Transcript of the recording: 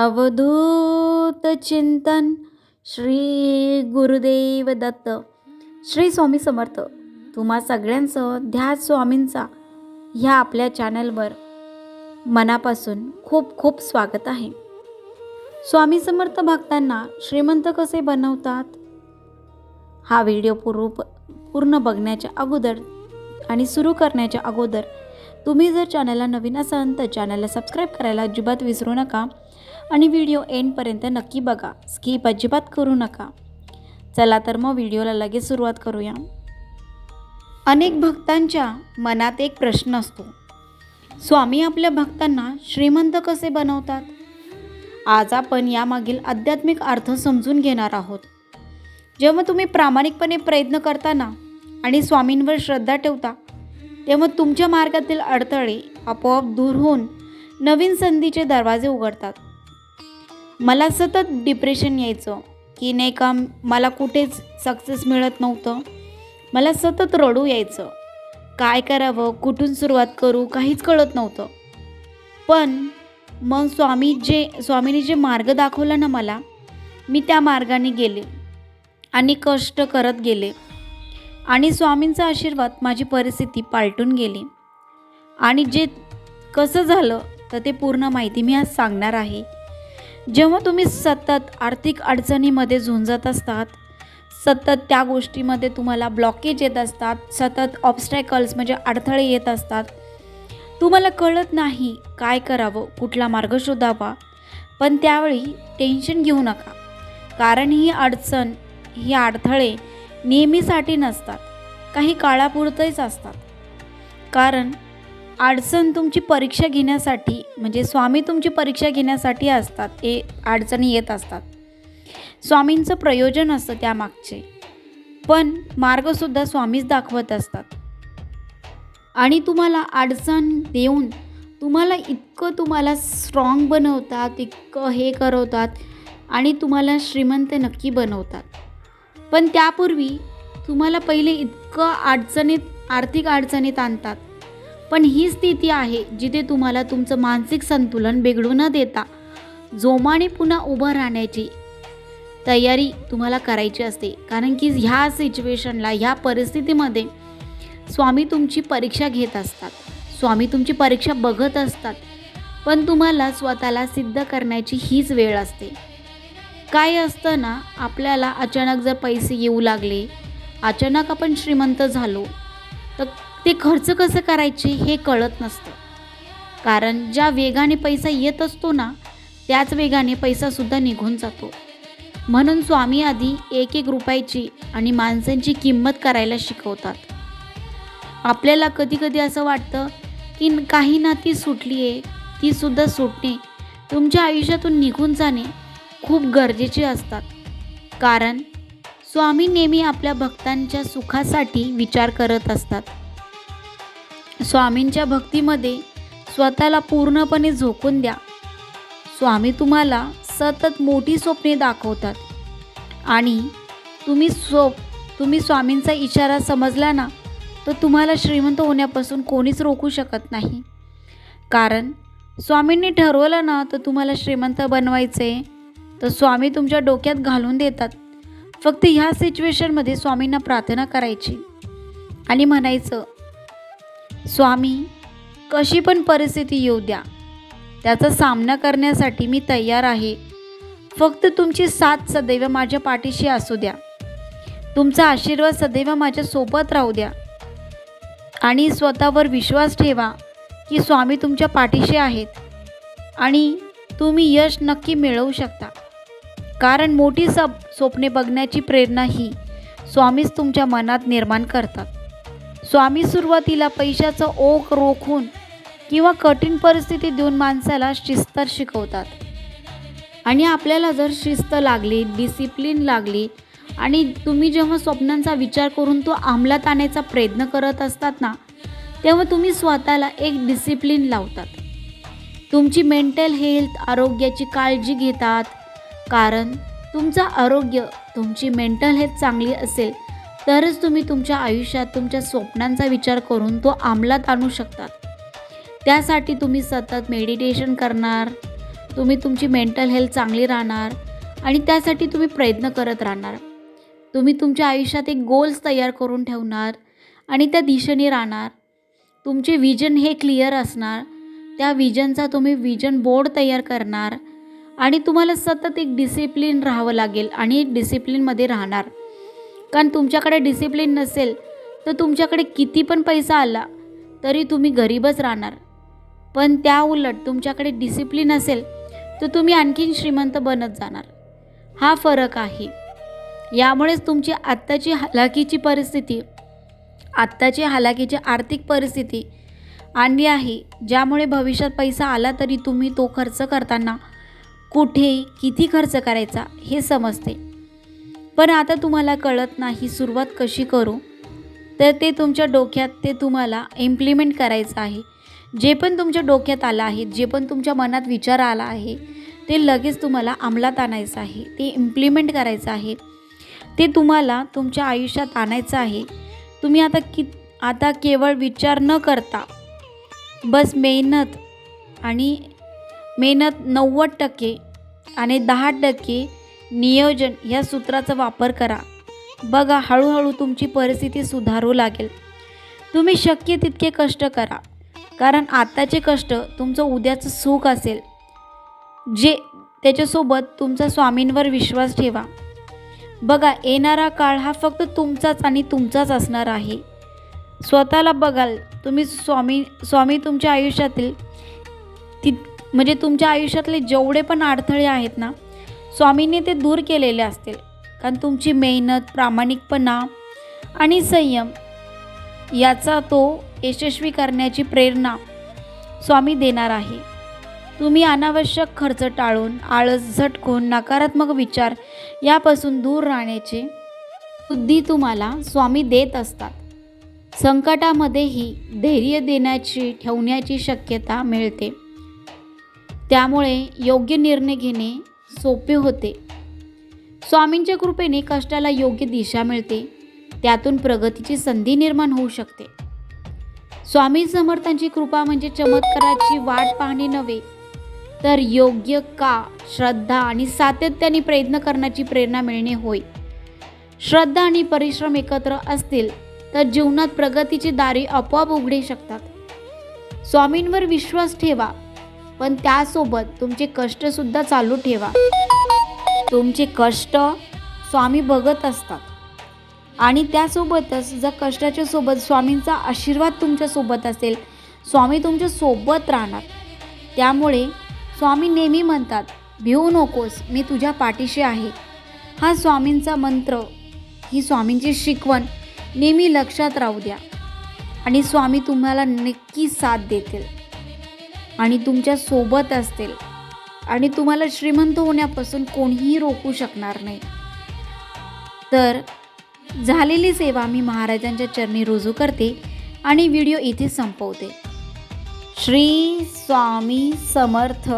अवधूत चिंतन श्री गुरुदेव दत्त. श्री स्वामी समर्थ. तुम्हा सगळ्यांचं ध्यास स्वामींचा ह्या आपल्या चॅनलवर मनापासून खूप खूप स्वागत आहे. स्वामी समर्थ भक्तांना श्रीमंत कसे बनवतात हा व्हिडिओ पूर्ण बघण्याच्या अगोदर आणि सुरू करण्याच्या अगोदर तुम्ही जर चॅनलला नवीन असाल तर चॅनलला सबस्क्राईब करायला अजिबात विसरू नका आणि व्हिडिओ एंडपर्यंत नक्की बघा, स्किप अजिबात करू नका. चला तर मग व्हिडिओला लगेच सुरुवात करूया. अनेक भक्तांच्या मनात एक प्रश्न असतो, स्वामी आपल्या भक्तांना श्रीमंत कसे बनवतात. आज आपण यामागील आध्यात्मिक अर्थ समजून घेणार आहोत. जेव्हा तुम्ही प्रामाणिकपणे प्रयत्न करताना आणि स्वामींवर श्रद्धा ठेवता तेव्हा तुमच्या मार्गातील अडथळे आपोआप दूर होऊन नवीन संधीचे दरवाजे उघडतात. मला सतत डिप्रेशन यायचं की नाही का, मला कुठेच सक्सेस मिळत नव्हतं. मला सतत रडू यायचं, काय करावं, कुठून सुरुवात करू, काहीच कळत नव्हतं. पण मग स्वामींनी जे मार्ग दाखवला ना मला, मी त्या मार्गाने गेले आणि कष्ट करत गेले आणि स्वामींचा आशीर्वाद माझी परिस्थिती पालटून गेली. आणि जे कसं झालं तर ते पूर्ण माहिती मी आज सांगणार आहे. जेव्हा तुम्ही सतत आर्थिक अडचणीमध्ये झुंजत असतात, सतत त्या गोष्टीमध्ये तुम्हाला ब्लॉकेज येत असतात, सतत ऑब्स्टॅकल्स म्हणजे अडथळे येत असतात, तुम्हाला कळत नाही काय करावं, कुठला मार्ग शोधावा. पण त्यावेळी टेन्शन घेऊ नका, कारण ही अडथळे नेहमीसाठी नसतात, काही काळापुरतेच असतात. कारण अडचण तुमची परीक्षा घेण्यासाठी, म्हणजे स्वामी तुमची परीक्षा घेण्यासाठी असतात. हे अडचणी येत असतात, स्वामींचं प्रयोजन असतं त्यामागचे. पण मार्गसुद्धा स्वामीच दाखवत असतात. आणि तुम्हाला अडचण देऊन तुम्हाला स्ट्रॉंग बनवतात, इतकं हे करवतात आणि तुम्हाला श्रीमंत नक्की बनवतात. पण त्यापूर्वी तुम्हाला पहिले इतकं आर्थिक अडचणीत आणतात. पण ही स्थिती आहे जिथे तुम्हाला तुमचं मानसिक संतुलन बिघडू न देता जोमाने पुन्हा उभं राहण्याची तयारी तुम्हाला करायची असते. कारण की ह्या सिच्युएशनला, ह्या परिस्थितीमध्ये स्वामी तुमची परीक्षा घेत असतात, स्वामी तुमची परीक्षा बघत असतात. पण तुम्हाला स्वतःला सिद्ध करण्याची हीच वेळ असते. काय असतं ना, आपल्याला अचानक जर पैसे येऊ लागले, अचानक आपण श्रीमंत झालो तर ते खर्च कसं करायचे हे कळत नसतं. कारण ज्या वेगाने पैसा येत असतो ना, त्याच वेगाने पैसासुद्धा निघून जातो. म्हणून स्वामी आधी एक एक रुपयाची आणि माणसांची किंमत करायला शिकवतात. आपल्याला कधी कधी असं वाटतं की काही नाती सुटली आहे, तीसुद्धा सुटणे, तुमच्या आयुष्यातून निघून जाणे खूप गरजेचे असतात. कारण स्वामी नेहमी आपल्या भक्तांच्या सुखासाठी विचार करत असतात. स्वामींच्या भक्तीमध्ये स्वतःला पूर्णपणे झोकून द्या. स्वामी तुम्हाला सतत मोठी स्वप्ने दाखवतात आणि तुम्ही स्वामींचा इशारा समजला ना, तर तुम्हाला श्रीमंत होण्यापासून कोणीच रोखू शकत नाही. कारण स्वामींनी ठरवलं ना तर तुम्हाला श्रीमंत बनवायचे, तर स्वामी तुमच्या डोक्यात घालून देतात. फक्त ह्या सिच्युएशनमध्ये स्वामींना प्रार्थना करायची आणि म्हणायचं, स्वामी कशी पण परिस्थिती येऊ द्या, त्याचा सामना करण्यासाठी मी तयार आहे. फक्त तुमची साथ सदैव माझ्या पाठीशी असू द्या, तुमचा आशीर्वाद सदैव माझ्यासोबत राहू द्या. आणि स्वतःवर विश्वास ठेवा की स्वामी तुमच्या पाठीशी आहेत आणि तुम्ही यश नक्की मिळवू शकता. कारण मोठी स्वप्ने बघण्याची प्रेरणा ही स्वामीच तुमच्या मनात निर्माण करतात. स्वामी सुरुवातीला पैशाचा ओघ रोखून किंवा कठीण परिस्थिती देऊन माणसाला शिस्त शिकवतात. आणि आपल्याला जर शिस्त लागली, डिसिप्लिन लागली आणि तुम्ही जेव्हा स्वप्नांचा विचार करून तो अंमलात आणण्याचा प्रयत्न करत असतात ना, तेव्हा तुम्ही स्वतःला एक डिसिप्लिन लावतात. तुमची मेंटल हेल्थ, आरोग्याची काळजी घेतात. कारण तुमचं आरोग्य, तुमची मेंटल हेल्थ चांगली असेल तरच तुम्ही तुमच्या आयुष्यात तुमच्या स्वप्नांचा विचार करून तो अंमलात आणू शकतात. त्यासाठी तुम्ही सतत मेडिटेशन करणार, तुम्ही तुमची मेंटल हेल्थ चांगली राहणार आणि त्यासाठी तुम्ही प्रयत्न करत राहणार. तुम्ही तुमच्या आयुष्यात एक गोल्स तयार करून ठेवणार आणि त्या दिशेने राहणार. तुमचे विजन हे क्लिअर असणार. त्या विजनचा तुम्ही विजन बोर्ड तयार करणार आणि तुम्हाला सतत एक डिसिप्लिन राहावं लागेल आणि डिसिप्लिनमध्ये राहणार. कारण तुमच्याकडे डिसिप्लिन नसेल तर तुमच्याकडे किती पण पैसा आला तरी तुम्ही गरीबच राहणार. पण त्या उलट तुमच्याकडे डिसिप्लिन असेल तर तुम्ही आणखीन श्रीमंत बनत जाणार. हा फरक आहे. यामुळेच तुमची आत्ताची हालाकीची आर्थिक परिस्थिती आणली आहे, ज्यामुळे भविष्यात पैसा आला तरी तुम्ही तो खर्च करताना कुठे किती खर्च करायचा हे समजते. पण आता तुम्हाला कळत नाही सुरुवात कशी करू. तर ते तुमच्या डोक्यात ते तुम्हाला इम्प्लिमेंट करायचं आहे. जे पण तुमच्या डोक्यात आलं आहे, जे पण तुमच्या मनात विचार आला आहे ते लगेच तुम्हाला अंमलात आणायचं आहे. ते इम्प्लिमेंट करायचं आहे. ते तुम्हाला तुमच्या आयुष्यात आणायचं आहे. तुम्ही आता केवळ विचार न करता बस मेहनत 90% आणि 10% नियोजन या सूत्राचा वापर करा. बघा, हळूहळू तुमची परिस्थिती सुधारू लागेल. तुम्ही शक्य तितके कष्ट करा, कारण आत्ताचे कष्ट तुमचं उद्याचं सुख असेल. त्याच्यासोबत तुमचा स्वामींवर विश्वास ठेवा. बघा, येणारा काळ हा फक्त तुमचाच आणि तुमचाच असणार आहे. स्वतःला बघाल तुम्ही स्वामी तुमच्या आयुष्यातील तुमच्या आयुष्यातले जेवढे पण अडथळे आहेत ना, स्वामींनी ते दूर केलेले असतील. कारण तुमची मेहनत, प्रामाणिकपणा आणि संयम याचा तो यशस्वी करण्याची प्रेरणा स्वामी देणार आहे. तुम्ही अनावश्यक खर्च टाळून, आळस, झटकून, नकारात्मक विचार यापासून दूर राहण्याची बुद्धी तुम्हाला स्वामी देत असतात. संकटामध्येही धैर्य ठेवण्याची शक्यता मिळते. त्यामुळे योग्य निर्णय घेणे सोपे होते. स्वामींच्या कृपेने कष्टाला योग्य दिशा मिळते. त्यातून प्रगतीची संधी निर्माण होऊ शकते. स्वामी समर्थांची कृपा म्हणजे चमत्काराची वाट पाहणे नव्हे, तर योग्य श्रद्धा आणि सातत्याने प्रयत्न करण्याची प्रेरणा मिळणे होय. श्रद्धा आणि परिश्रम एकत्र असतील तर जीवनात प्रगतीची दारे आपोआप उघडू शकतात. स्वामींवर विश्वास ठेवा, पण त्यासोबत तुमचे कष्टसुद्धा चालू ठेवा. तुमचे कष्ट स्वामी बघत असतात आणि त्यासोबतच जर कष्टाच्या सोबत स्वामींचा आशीर्वाद तुमच्यासोबत असेल, स्वामी तुमच्या सोबत राहणार. त्यामुळे स्वामी नेहमी म्हणतात, भिवू नकोस, मी तुझ्या पाठीशी आहे. हा स्वामींचा मंत्र, ही स्वामींची शिकवण नेहमी लक्षात राहू द्या आणि स्वामी तुम्हाला नक्की साथ देतील आणि तुमच्या सोबत असतील आणि तुम्हाला श्रीमंत होण्यापासून कोणीही रोखू शकणार नाही. तर झालेली सेवा मी महाराजांच्या चरणी रुजू करते आणि व्हिडिओ इथे संपवते. श्री स्वामी समर्थ.